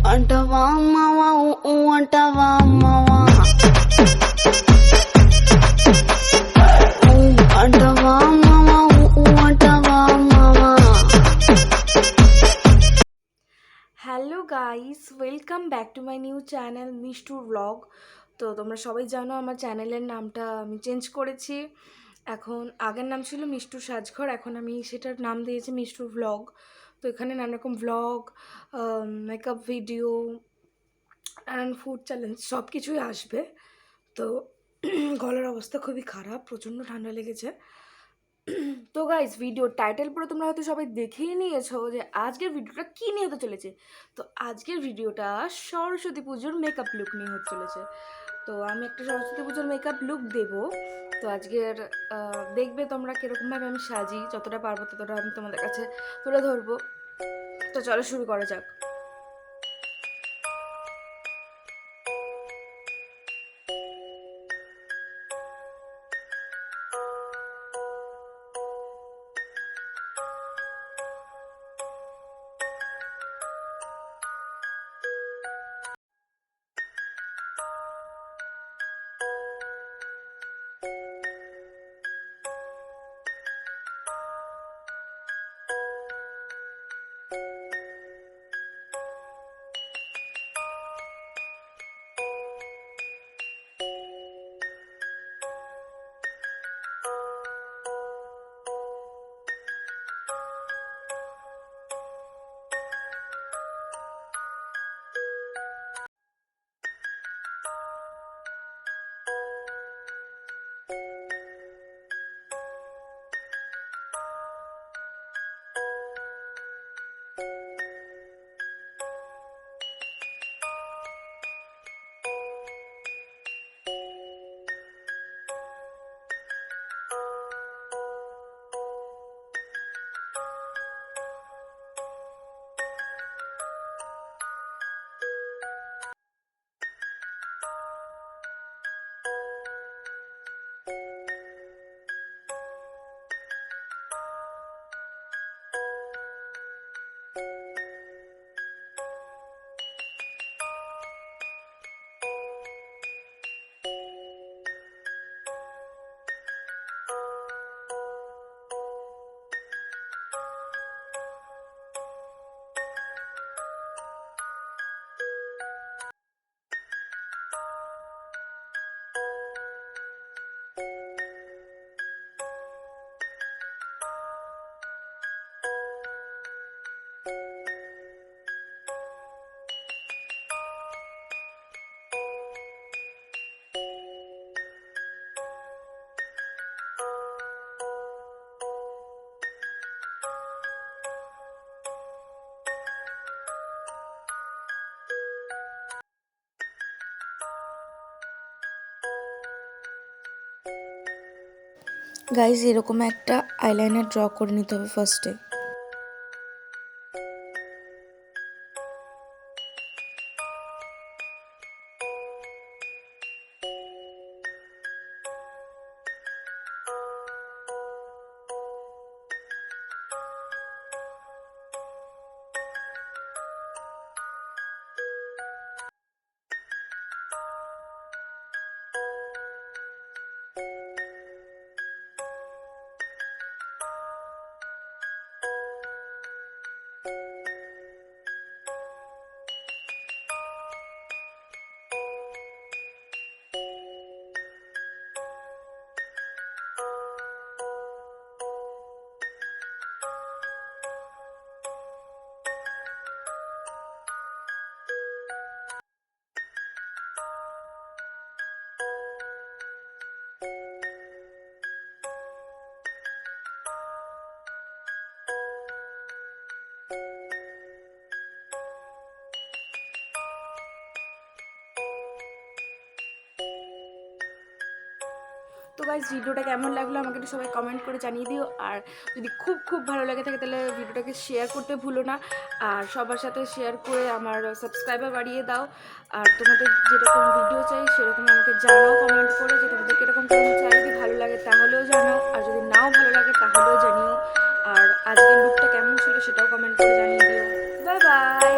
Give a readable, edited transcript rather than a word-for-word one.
అంటవా మావా ఊ అంటవా మావా అంటవా మావా ఊ అంటవా మావా। Hello guys, welcome back to my new channel মিষ্টুর ব্লগ। তো তোমরা সবাই জানো আমার চ্যানেলের নামটা আমি চেঞ্জ করেছি। এখন আগের নাম ছিল মিষ্টুর সাজঘর, এখন আমি সেটার নাম দিয়েছি মিষ্টুর ব্লগ। তো এখানে নানা রকম blog, makeup video and food challenge সব কিছুই আসবে। তো গলার অবস্থা খুবই খারাপ, প্রচণ্ড ঠান্ডা লেগেছে। তো গাইজ, ভিডিওর টাইটেল পরে তোমরা হয়তো সবাই দেখেই নিয়েছো যে আজকের ভিডিওটা কী নিয়ে হতে চলেছে। তো আজকের ভিডিওটা সরস্বতী পুজোর মেকআপ লুক নিয়ে হতে চলেছে। তো আমি একটা সরস্বতী পুজোর মেকআপ লুক দেবো। তো আজকের দেখবে তোমরা কীরকমভাবে আমি সাজি, যতটা পারবো ততটা আমি তোমাদের কাছে তুলে ধরবো। তো চলো শুরু করা যাক। গাইজ, এরকম একটা আইলাইনার ড্র করে নিতে হবে ফার্স্টে। তো গাইজ, ভিডিওটা কেমন লাগলো আমাকে একটু সবাই কমেন্ট করে জানিয়ে দিও। আর যদি খুব খুব ভালো লাগে থাকে তাহলে ভিডিওটাকে শেয়ার করতে ভুলো না। আর সবার সাথে শেয়ার করে আমার সাবস্ক্রাইবার বাড়িয়ে দাও। আর তোমাদের যেরকম ভিডিও চাই সেরকম আমাকে জানাও কমেন্ট করে, যে তোমাদের কীরকম কেমন চাই। যদি ভালো লাগে তাহলেও জানাও, আর যদি নাও ভালো লাগে তাহলেও জানিও। আর আজকের লুকটা কেমন ছিল সেটাও কমেন্ট করে জানিয়ে দিও। Bye bye.